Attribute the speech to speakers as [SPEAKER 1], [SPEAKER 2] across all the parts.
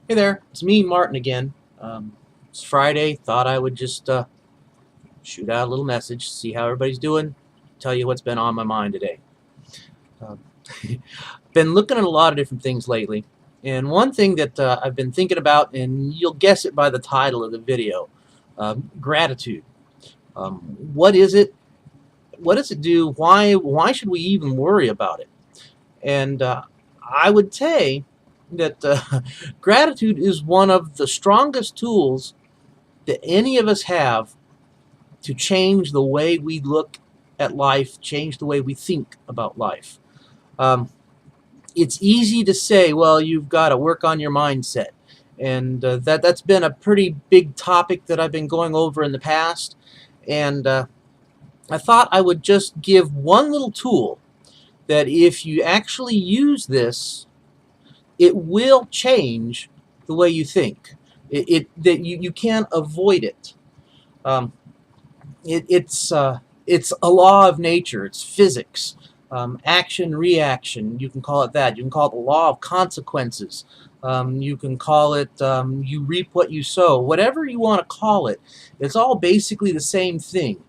[SPEAKER 1] Hey there, it's me, Martin, again. It's Friday. Thought I would just shoot out a little message, see how everybody's doing, tell you what's been on my mind today. Uh, been looking at a lot of different things lately, and one thing that I've been thinking about, and you'll guess it by the title of the video, gratitude. What is it? What does it do? Why should we even worry about it? And I would say that gratitude is one of the strongest tools that any of us have to change the way we look at life, change the way we think about life. Um, it's easy to say, well, you've got to work on your mindset. And that's been a pretty big topic that I've been going over in the past. And I thought I would just give one little tool that if you actually use this, it will change the way you think. That you can't avoid it. Um, it's a law of nature. It's physics. Action, reaction. You can call it that. You can call it the law of consequences. You can call it you reap what you sow. Whatever you want to call it, it's all basically the same thing.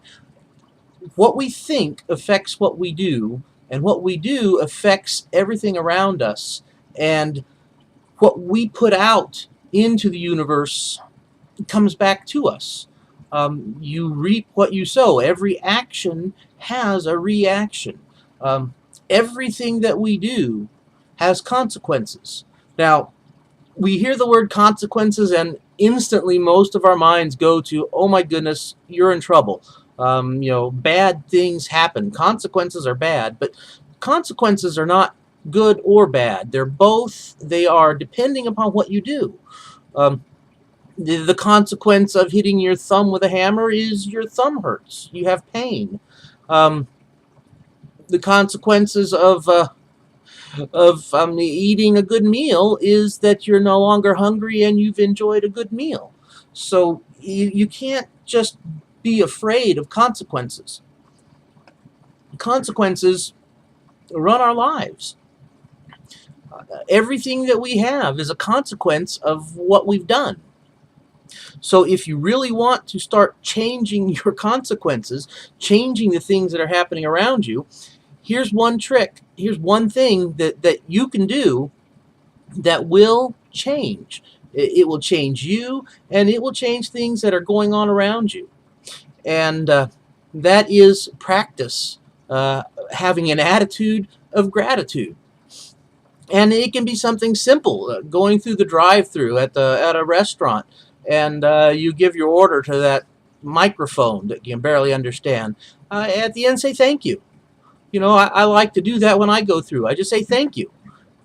[SPEAKER 1] What we think affects what we do, and what we do affects everything around us. And what we put out into the universe comes back to us. You reap what you sow. Every action has a reaction. Um, Everything that we do has consequences. Now, we hear the word consequences, and instantly most of our minds go to, oh my goodness, you're in trouble. Bad things happen. Consequences are bad, but consequences are not good or bad. They are depending upon what you do. Um, the consequence of hitting your thumb with a hammer is your thumb hurts. You have pain. Um, the consequences of eating a good meal is that you're no longer hungry and you've enjoyed a good meal. So you can't just be afraid of consequences. Consequences run our lives. Everything that we have is a consequence of what we've done. So if you really want to start changing your consequences, changing the things that are happening around you, here's one trick. Here's one thing that you can do that will change. It will change you, and it will change things that are going on around you. And that is practice, having an attitude of gratitude. And it can be something simple, going through the drive-through at a restaurant, and you give your order to that microphone that you can barely understand. At the end, say thank you. I like to do that when I go through. I just say thank you,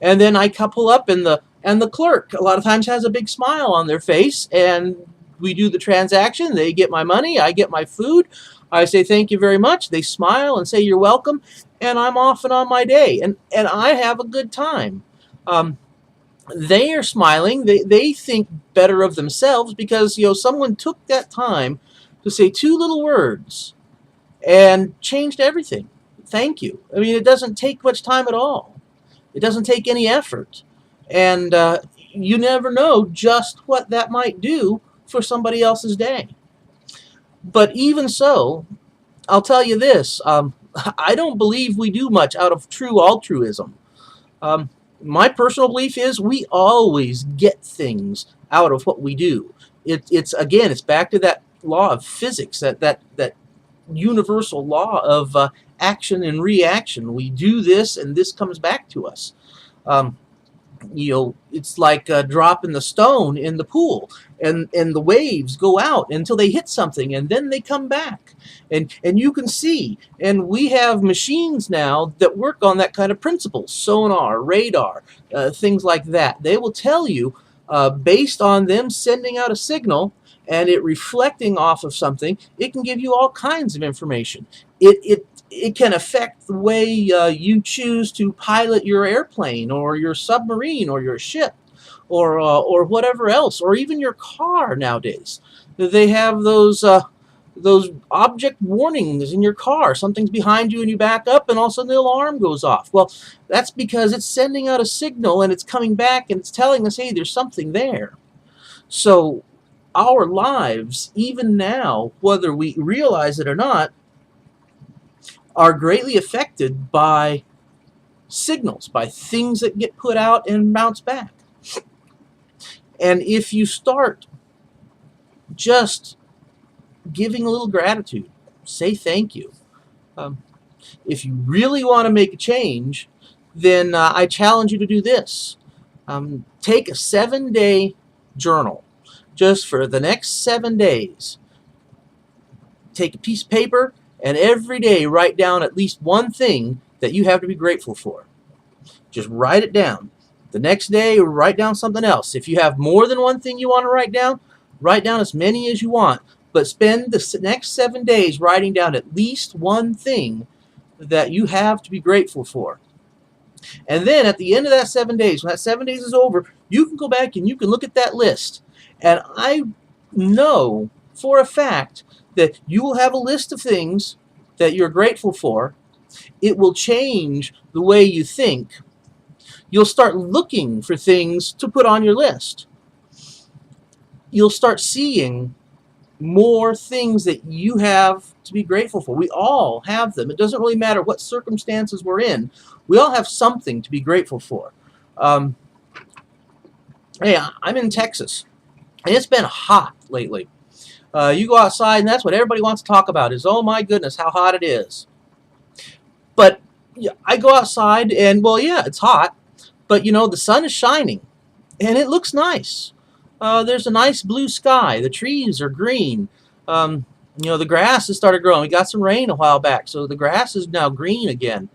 [SPEAKER 1] and then I couple up, and the clerk a lot of times has a big smile on their face, and we do the transaction. They get my money, I get my food. I say thank you very much. They smile and say you're welcome, and I'm off and on my day, and I have a good time. Um, they are smiling. They think better of themselves because someone took that time to say two little words and changed everything. Thank you. I mean, it doesn't take much time at all. It doesn't take any effort, and you never know just what that might do for somebody else's day. But even so, I'll tell you this: I don't believe we do much out of true altruism. Um, my personal belief is we always get things out of what we do. It's back to that law of physics, that universal law of action and reaction. We do this, and this comes back to us. Um, it's like dropping the stone in the pool, and the waves go out until they hit something, and then they come back, and you can see. And we have machines now that work on that kind of principle: sonar, radar, things like that. They will tell you, based on them sending out a signal and it reflecting off of something, it can give you all kinds of information. It can affect the way you choose to pilot your airplane or your submarine or your ship, or whatever else, or even your car nowadays. They have those. those object warnings in your car. Something's behind you and you back up and all of a sudden the alarm goes off. Well, that's because it's sending out a signal and it's coming back and it's telling us, hey, there's something there. So our lives, even now, whether we realize it or not, are greatly affected by signals, by things that get put out and bounce back. And if you start just giving a little gratitude, say thank you. If you really want to make a change, then I challenge you to do this. Take a 7-day journal just for the next 7 days. Take a piece of paper and every day write down at least one thing that you have to be grateful for. Just write it down. The next day, write down something else. If you have more than one thing you want to write down as many as you want. But spend the next 7 days writing down at least one thing that you have to be grateful for. And then at the end of that 7 days, when that 7 days is over, you can go back and you can look at that list. And I know for a fact that you will have a list of things that you're grateful for. It will change the way you think. You'll start looking for things to put on your list. You'll start seeing more things that you have to be grateful for. We all have them. It doesn't really matter what circumstances we're in. We all have something to be grateful for. Hey, I'm in Texas, and it's been hot lately. You go outside, and that's what everybody wants to talk about is, oh my goodness, how hot it is. But yeah, I go outside, and well, yeah, it's hot, but you know, the sun is shining, and it looks nice. There's a nice blue sky. The trees are green. You know, the grass has started growing. We got some rain a while back, so the grass is now green again.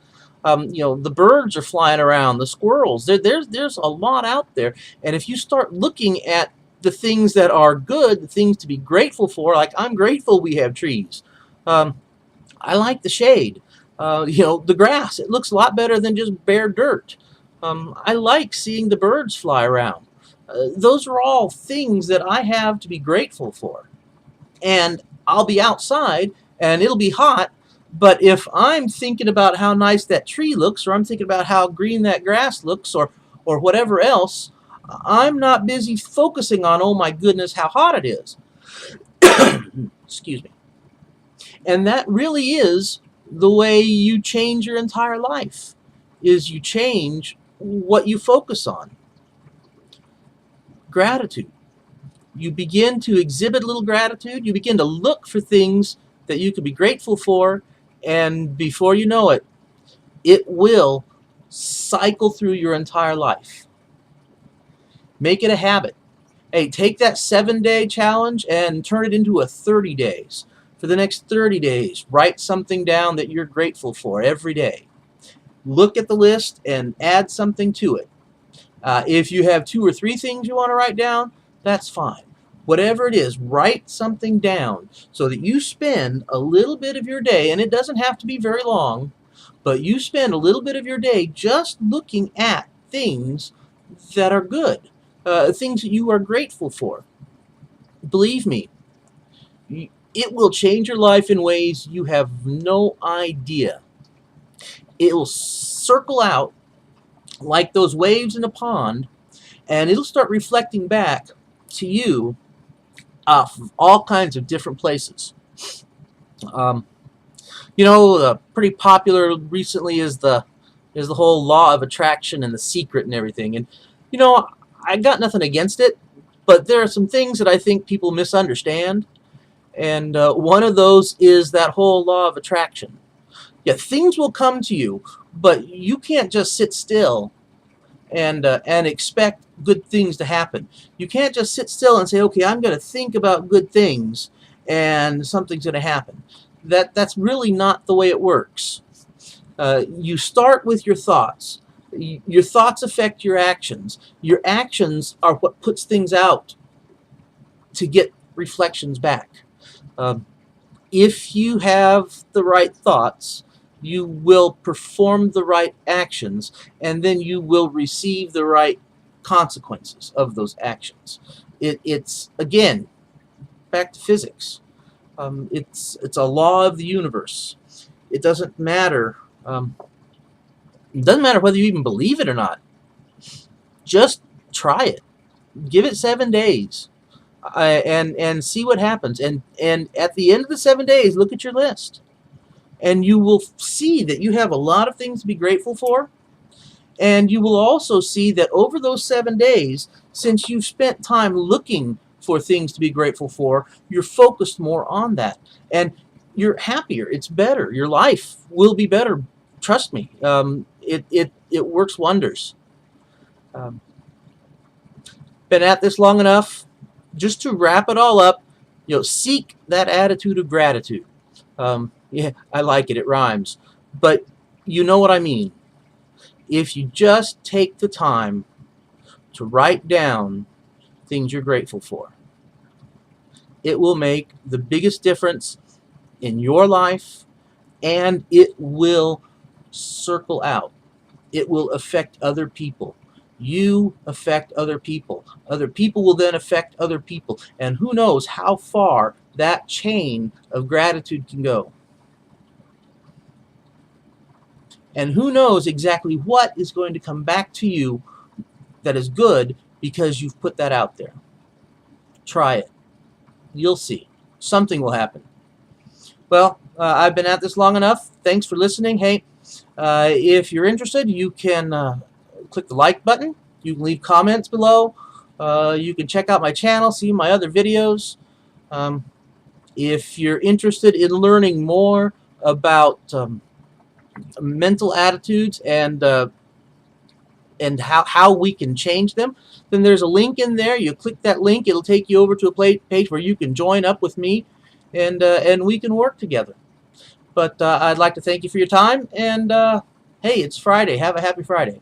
[SPEAKER 1] You know, the birds are flying around, the squirrels. There's a lot out there. And if you start looking at the things that are good, the things to be grateful for, like I'm grateful we have trees. I like the shade. You know, the grass, it looks a lot better than just bare dirt. I like seeing the birds fly around. Those are all things that I have to be grateful for. And I'll be outside and it'll be hot, but if I'm thinking about how nice that tree looks, or I'm thinking about how green that grass looks, or whatever else, I'm not busy focusing on, oh my goodness, how hot it is. Excuse me. And that really is the way you change your entire life, is you change what you focus on. Gratitude. You begin to exhibit a little gratitude. You begin to look for things that you can be grateful for, and before you know it, it will cycle through your entire life. Make it a habit. Hey, take that 7-day challenge and turn it into a 30 days. For the next 30 days, write something down that you're grateful for every day. Look at the list and add something to it. If you have 2 or 3 things you want to write down, that's fine. Whatever it is, write something down so that you spend a little bit of your day, and it doesn't have to be very long, but you spend a little bit of your day just looking at things that are good, things that you are grateful for. Believe me, it will change your life in ways you have no idea. It will circle out like those waves in a pond, and it'll start reflecting back to you from all kinds of different places. You know, pretty popular recently is the whole law of attraction and The Secret and everything. And you know, I got nothing against it, but there are some things that I think people misunderstand. And one of those is that whole law of attraction. Yeah, things will come to you, but you can't just sit still and expect good things to happen. You can't just sit still and say, okay, I'm going to think about good things and something's going to happen. That's really not the way it works. You start with your thoughts. Your thoughts affect your actions. Your actions are what puts things out to get reflections back. If you have the right thoughts, you will perform the right actions, and then you will receive the right consequences of those actions. It's, again, back to physics. It's a law of the universe. It doesn't matter. It doesn't matter whether you even believe it or not. Just try it. Give it 7 days, and see what happens. And at the end of the 7 days, look at your list, and you will see that you have a lot of things to be grateful for. And you will also see that over those 7 days, since you've spent time looking for things to be grateful for, you're focused more on that. And you're happier. It's better. Your life will be better. Trust me. It works wonders. Um, been at this long enough. Just to wrap it all up, seek that attitude of gratitude. Yeah, I like it. It rhymes. But you know what I mean. If you just take the time to write down things you're grateful for, it will make the biggest difference in your life, and it will circle out. It will affect other people. You affect other people. Other people will then affect other people. And who knows how far that chain of gratitude can go. And who knows exactly what is going to come back to you that is good because you've put that out there. Try it. You'll see. Something will happen. Well, I've been at this long enough. Thanks for listening. Hey, if you're interested, you can click the like button. You can leave comments below. You can check out my channel, see my other videos. If you're interested in learning more about mental attitudes and how we can change them, then there's a link in there. You click that link, it'll take you over to a page where you can join up with me, and we can work together. But I'd like to thank you for your time, and hey, it's Friday. Have a happy Friday.